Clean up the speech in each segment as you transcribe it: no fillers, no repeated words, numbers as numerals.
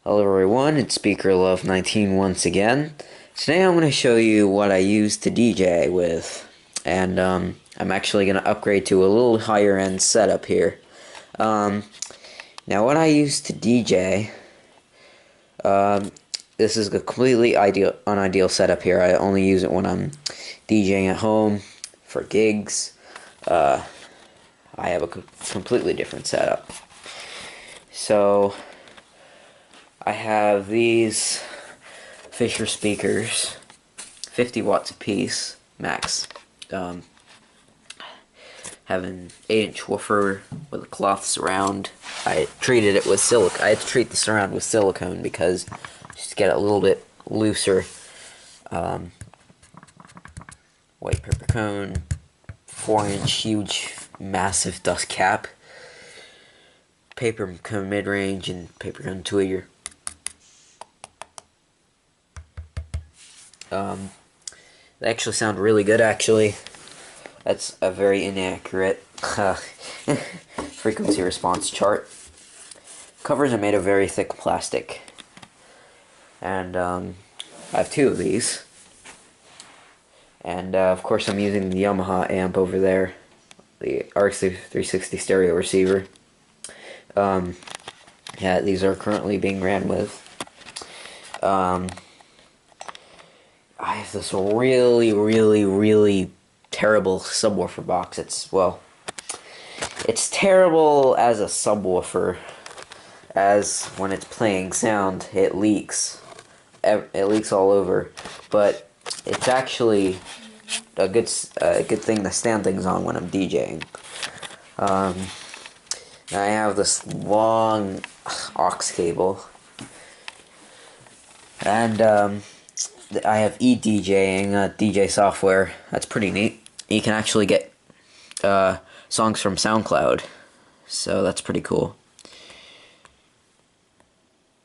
Hello everyone, it's Speaker Love 19 once again. Today I'm going to show you what I use to DJ with, and I'm actually going to upgrade to a little higher end setup here. Now what I use to DJ, this is a completely unideal setup here. I only use it when I'm DJing at home, for gigs. I have a completely different setup. So I have these Fisher speakers, 50 watts a piece, max. Have an 8-inch woofer with a cloth surround. I treated it with I had to treat the surround with silicone because just to get it a little bit looser. White paper cone, 4-inch huge massive dust cap, paper cone mid-range, and paper cone tweeter. They actually sound really good, actually. That's a very inaccurate frequency response chart. Covers are made of very thick plastic. And I have two of these. And of course I'm using the Yamaha amp over there, the RX360 stereo receiver. Yeah, these are currently being ran with. I have this really terrible subwoofer box. It's terrible as a subwoofer, as when it's playing sound, it leaks. It leaks all over, but it's actually a good thing to stand things on when I'm DJing. I have this long aux cable, and I have DJing DJ software. That's pretty neat. You can actually get songs from SoundCloud, so that's pretty cool.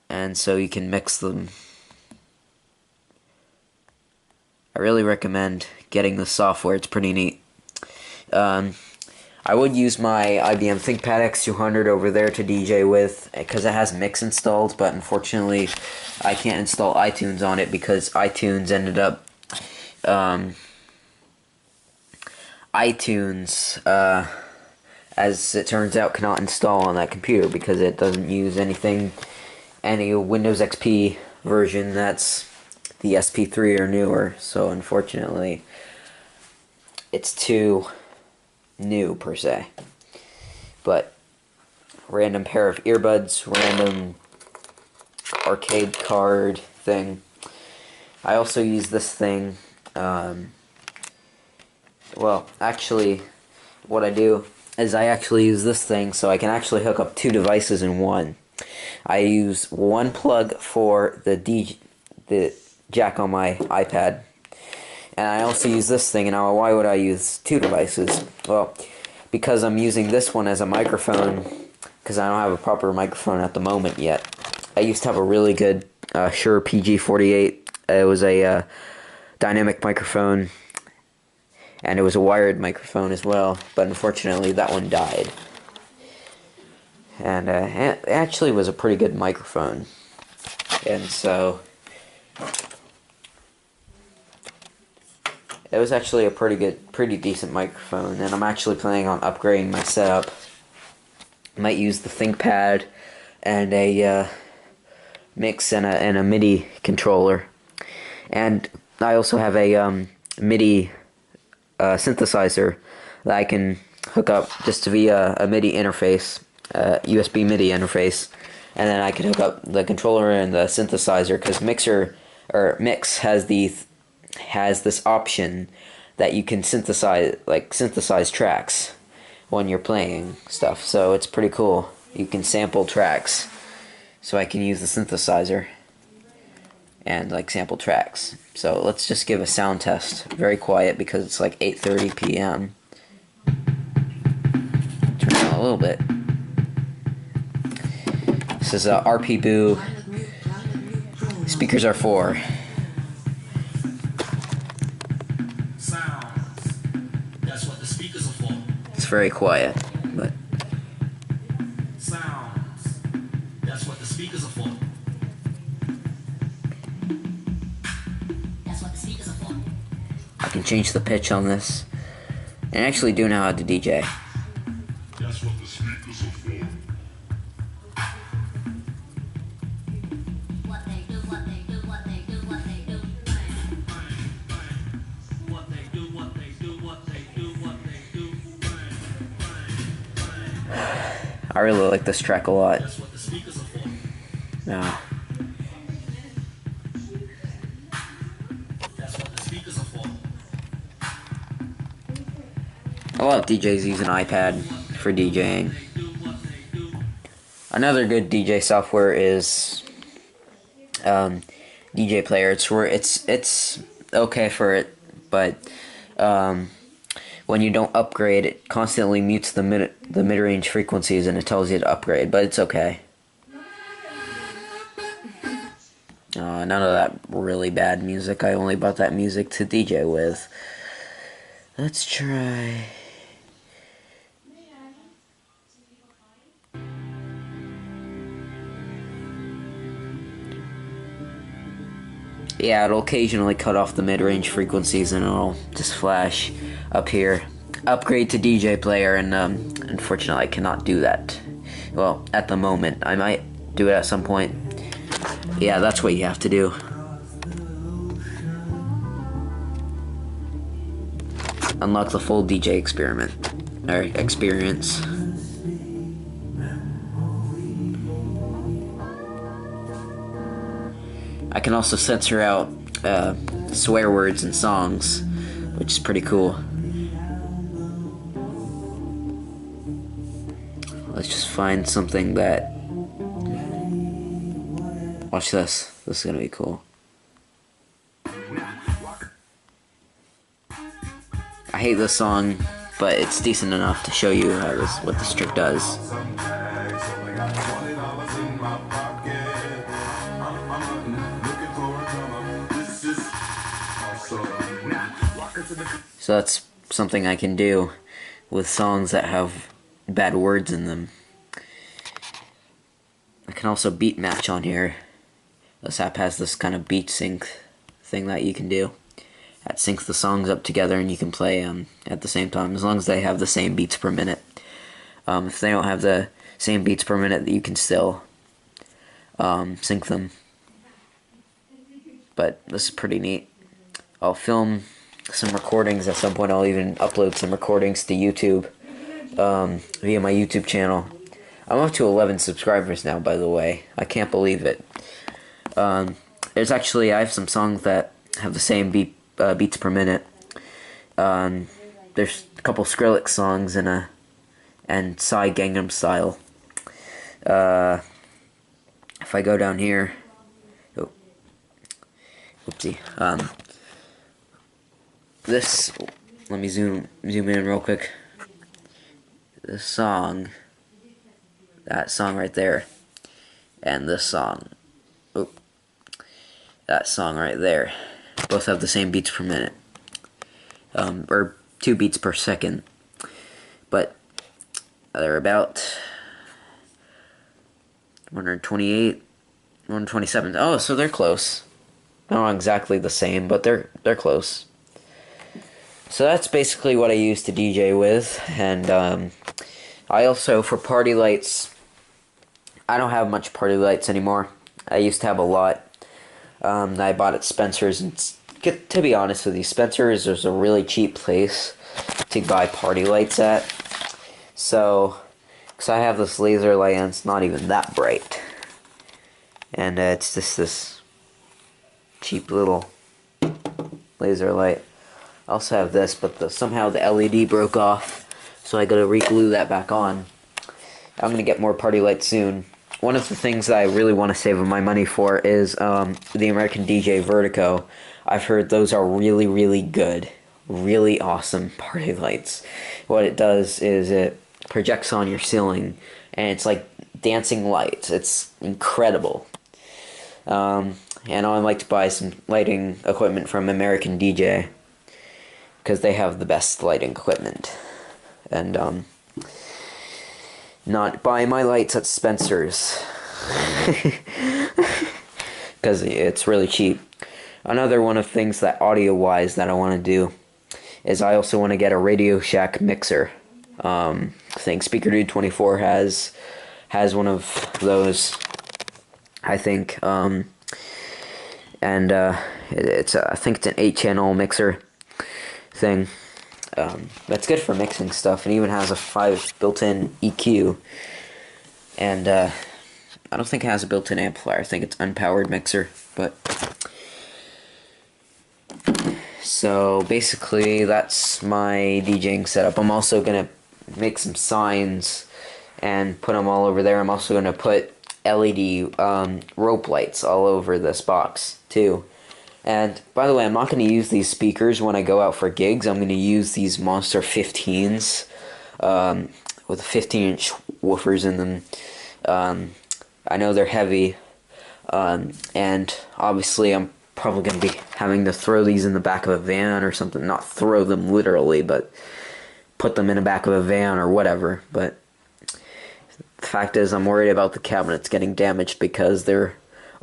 And so you can mix them. I really recommend getting the software. It's pretty neat. I would use my IBM ThinkPad X200 over there to DJ with, because it has Mix installed, but unfortunately I can't install iTunes on it because iTunes ended up iTunes, as it turns out, cannot install on that computer because it doesn't use any Windows XP version that's the SP3 or newer. So unfortunately, it's too new per se. But random pair of earbuds, random arcade card thing. I also use this thing. Well, actually, what I do is I actually use this thing so I can actually hook up two devices in one. I use one plug for the jack on my iPad, and I also use this thing. And now, why would I use two devices? Well, because I'm using this one as a microphone, because I don't have a proper microphone at the moment yet. I used to have a really good Shure PG48. It was a dynamic microphone, and it was a wired microphone as well, but unfortunately that one died. And it actually was a pretty good microphone, and so it was actually a pretty decent microphone, and I'm actually planning on upgrading my setup. I might use the ThinkPad and a mix and a MIDI controller, and I also have a MIDI synthesizer that I can hook up just via a MIDI interface, USB MIDI interface, and then I can hook up the controller and the synthesizer, because Mix has this option that you can synthesize tracks when you're playing stuff. So it's pretty cool. You can sample tracks, so I can use the synthesizer and sample tracks. So let's just give a sound test. Very quiet because it's like 8:30 p.m. Turn it down a little bit. This is RP Boo. Speakers are 4. It's very quiet, but Sounds. That's what the speakers are for. can change the pitch on this, and I actually do know how to DJ. That's what the speakers are for. What they do, what they do, what they do, what they do. What they do, what they do, what they do, what they do. I really like this track a lot. That's what the speakers are for. Yeah. That's what the speakers are for. A lot of DJs use an iPad for DJing. Another good DJ software is DJ Player. It's okay for it, but when you don't upgrade, it constantly mutes the mid-range frequencies and it tells you to upgrade, but it's okay. None of that really bad music. I only bought that music to DJ with. Let's try. Yeah, it'll occasionally cut off the mid-range frequencies and it'll just flash up here. Upgrade to DJ Player, and unfortunately I cannot do that. Well, at the moment. I might do it at some point. Yeah, that's what you have to do. Unlock the full DJ experience. I can also censor out swear words in songs, which is pretty cool. Let's just find something that... Watch this. This is gonna be cool. I hate this song, but it's decent enough to show you what this trick does. So that's something I can do with songs that have bad words in them. I can also beat match on here. This app has this kind of beat sync thing that you can do. That syncs the songs up together and you can play at the same time, as long as they have the same beats per minute. If they don't have the same beats per minute, you can still sync them. But this is pretty neat. I'll film some recordings at some point. I'll even upload some recordings to YouTube via my YouTube channel. I'm up to 11 subscribers now, by the way. I can't believe it. I have some songs that have the same beats per minute. There's a couple Skrillex songs and Psy Gangnam Style. If I go down here, whoopsie. Let me zoom in real quick. This song, that song right there, and this song, that song right there, both have the same beats per minute, or 2 beats per second, but they're about 128, 127. Oh, so they're close. Not exactly the same, but they're close. So that's basically what I use to DJ with, and I also, for party lights, I don't have much party lights anymore. I used to have a lot. I bought at Spencer's, and to be honest with you, Spencer's is a really cheap place to buy party lights at. So, because I have this laser light and it's not even that bright. And it's just this cheap little laser light. I also have this, but somehow the LED broke off, so I gotta re-glue that back on. I'm gonna get more party lights soon. One of the things that I really want to save my money for is the American DJ Vertigo. I've heard those are really, really good. Really awesome party lights. What it does is it projects on your ceiling, and it's like dancing lights. It's incredible. And I'd like to buy some lighting equipment from American DJ, because they have the best lighting equipment. And not buy my lights at Spencer's, because it's really cheap. Another one of things that audio-wise that I want to do is I also want to get a Radio Shack mixer. I think Speaker Dude 24 has one of those, I think, and it's I think it's an 8-channel mixer thing. That's good for mixing stuff, and even has a 5 built-in EQ. And I don't think it has a built-in amplifier. I think it's unpowered mixer, but so basically that's my DJing setup. I'm also gonna make some signs and put them all over there. I'm also gonna put LED rope lights all over this box too. And by the way, I'm not going to use these speakers when I go out for gigs. I'm going to use these Monster 15s with 15-inch woofers in them. I know they're heavy, and obviously I'm probably going to be having to throw these in the back of a van or something. Not throw them literally, but put them in the back of a van or whatever. But the fact is, I'm worried about the cabinets getting damaged because they're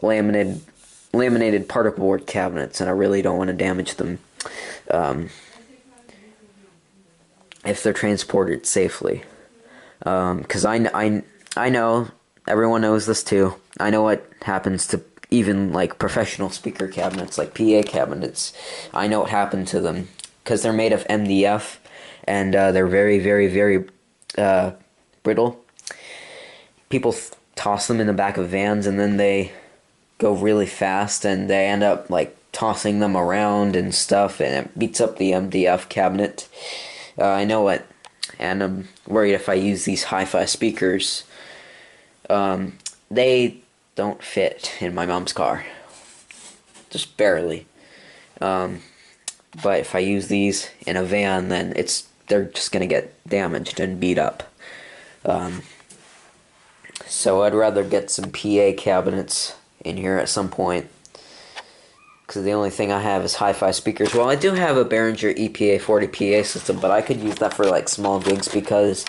laminated particle board cabinets, and I really don't want to damage them if they're transported safely. Because I know, everyone knows this too. I know what happens to even like professional speaker cabinets, like PA cabinets. I know what happened to them because they're made of MDF, and they're very, very, very brittle. People toss them in the back of vans, and then they go really fast, and they end up like tossing them around and stuff, and it beats up the MDF cabinet. I know it, and I'm worried if I use these hi-fi speakers, they don't fit in my mom's car, just barely. But if I use these in a van, then they're just gonna get damaged and beat up. So I'd rather get some PA cabinets in here at some point, because the only thing I have is hi-fi speakers. Well, I do have a Behringer EPA 40 PA system, but I could use that for like small gigs, because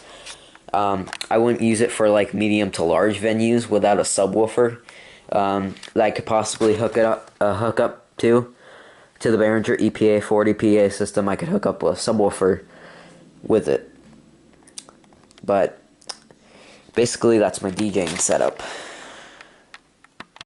I wouldn't use it for like medium to large venues without a subwoofer that I could possibly hook up to the Behringer EPA 40 PA system. I could hook up a subwoofer with it. But basically that's my DJing setup.